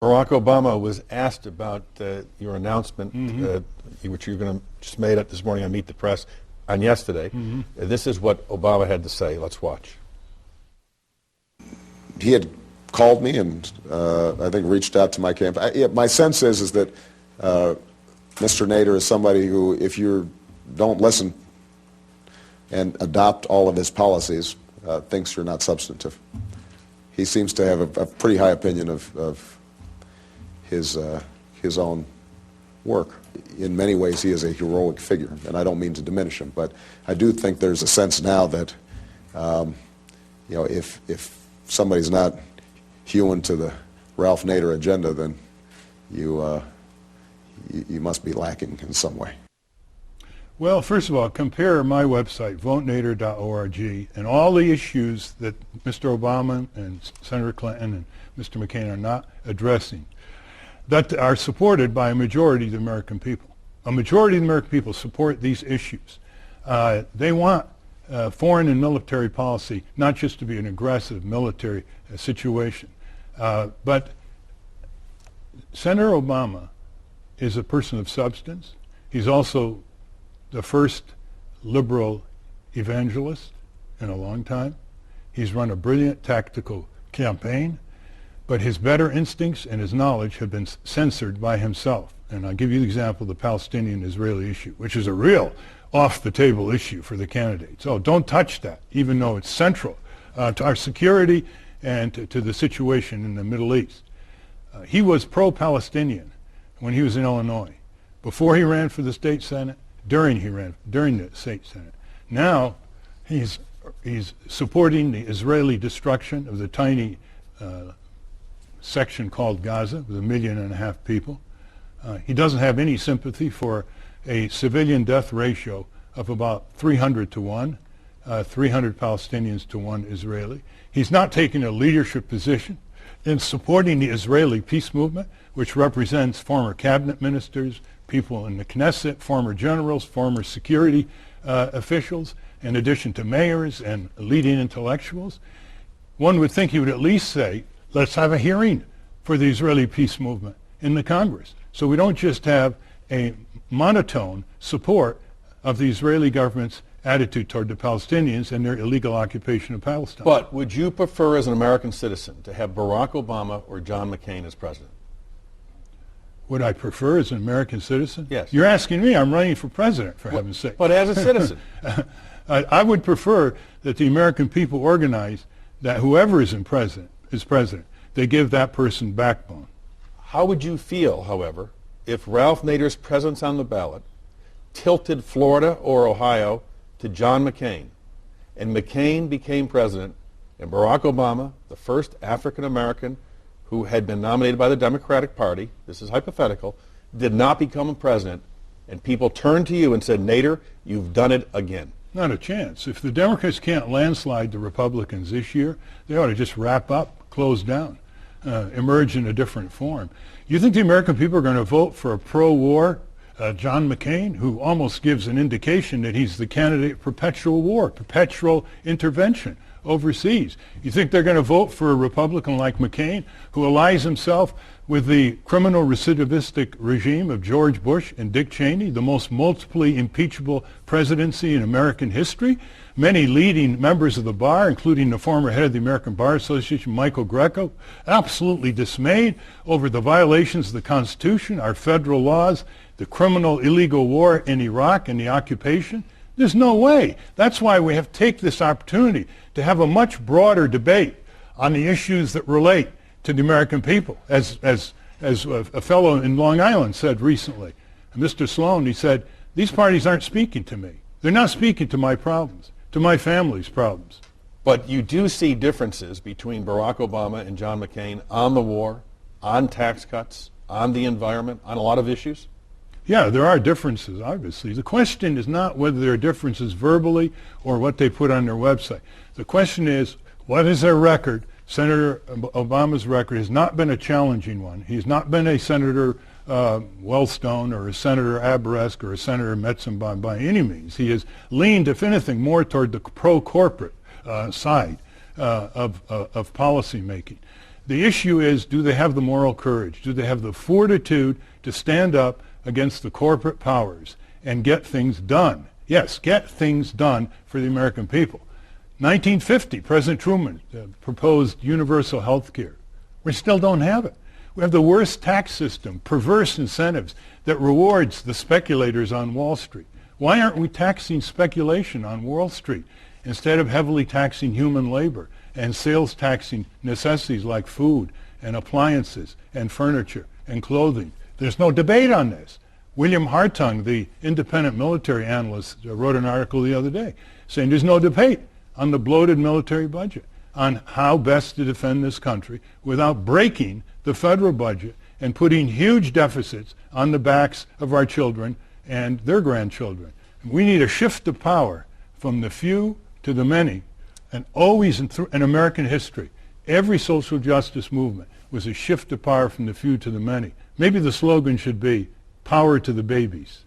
Barack Obama was asked about your announcement, which you're going to just made up this morning on Meet the Press on yesterday. This is what Obama had to say. Let's watch. He had called me and I think reached out to my campaign. My sense is that Mr. Nader is somebody who, if you don't listen and adopt all of his policies, thinks you're not substantive. He seems to have a pretty high opinion of his own work. In many ways, he is a heroic figure, and I don't mean to diminish him, but I do think there's a sense now that, if somebody's not hewing to the Ralph Nader agenda, then you must be lacking in some way. Well, first of all, compare my website, votenader.org, and all the issues that Mr. Obama and Senator Clinton and Mr. McCain are not addressing, that are supported by a majority of the American people. A majority of the American people support these issues. They want foreign and military policy not just to be an aggressive military situation, but Senator Obama is a person of substance. He's also the first liberal evangelist in a long time. He's run a brilliant tactical campaign, but his better instincts and his knowledge have been censored by himself. And I'll give you the example of the Palestinian-Israeli issue, which is a real off-the-table issue for the candidates. Oh, don't touch that, even though it's central to our security and to the situation in the Middle East. He was pro-Palestinian when he was in Illinois, before he ran for the state senate, during the state senate. Now he's supporting the Israeli destruction of the tiny section called Gaza with 1.5 million people. He doesn't have any sympathy for a civilian death ratio of about 300 to 1, 300 Palestinians to 1 Israeli. He's not taking a leadership position in supporting the Israeli peace movement, which represents former cabinet ministers, people in the Knesset, former generals, former security officials, in addition to mayors and leading intellectuals. One would think he would at least say, let's have a hearing for the Israeli peace movement in the Congress, so we don't just have a monotone support of the Israeli government's attitude toward the Palestinians and their illegal occupation of Palestine. But would you prefer, as an American citizen, to have Barack Obama or John McCain as president? Would I prefer as an American citizen? Yes. You're asking me. I'm running for president, for heaven's sake. But as a citizen. I would prefer that the American people organize that whoever is president, they give that person backbone. How would you feel, however, if Ralph Nader's presence on the ballot tilted Florida or Ohio to John McCain, and McCain became president, and Barack Obama, the first African-American who had been nominated by the Democratic Party, this is hypothetical, did not become a president, and people turned to you and said, Nader, you've done it again? Not a chance. If the Democrats can't landslide the Republicans this year, they ought to just wrap up, close down, emerge in a different form. You think the American people are going to vote for a pro-war John McCain, who almost gives an indication that he's the candidate of perpetual war, perpetual intervention overseas? You think they're going to vote for a Republican like McCain, who allies himself with the criminal recidivistic regime of George Bush and Dick Cheney, the most multiply impeachable presidency in American history? Many leading members of the bar, including the former head of the American Bar Association, Michael Greco, absolutely dismayed over the violations of the Constitution, our federal laws, the criminal illegal war in Iraq and the occupation. There's no way. That's why we have to take this opportunity to have a much broader debate on the issues that relate to the American people. As a fellow in Long Island said recently, Mr. Sloan, he said, these parties aren't speaking to me. They're not speaking to my problems, to my family's problems. But you do see differences between Barack Obama and John McCain on the war, on tax cuts, on the environment, on a lot of issues? Yeah, there are differences, obviously. The question is not whether there are differences verbally or what they put on their website. The question is, what is their record? Senator Obama's record has not been a challenging one. He's not been a Senator Wellstone or a Senator Aberesk or a Senator Metzenbaum by any means. He has leaned, if anything, more toward the pro-corporate side of policy making. The issue is, do they have the moral courage? Do they have the fortitude to stand up against the corporate powers and get things done? Yes, get things done for the American people. 1950, President Truman proposed universal health care. We still don't have it. We have the worst tax system, perverse incentives that rewards the speculators on Wall Street. Why aren't we taxing speculation on Wall Street instead of heavily taxing human labor and sales taxing necessities like food and appliances and furniture and clothing? There's no debate on this. William Hartung, the independent military analyst, wrote an article the other day saying there's no debate on the bloated military budget, on how best to defend this country without breaking the federal budget and putting huge deficits on the backs of our children and their grandchildren. We need a shift of power from the few to the many. And always in American history, every social justice movement was a shift of power from the few to the many. Maybe the slogan should be, power to the babies.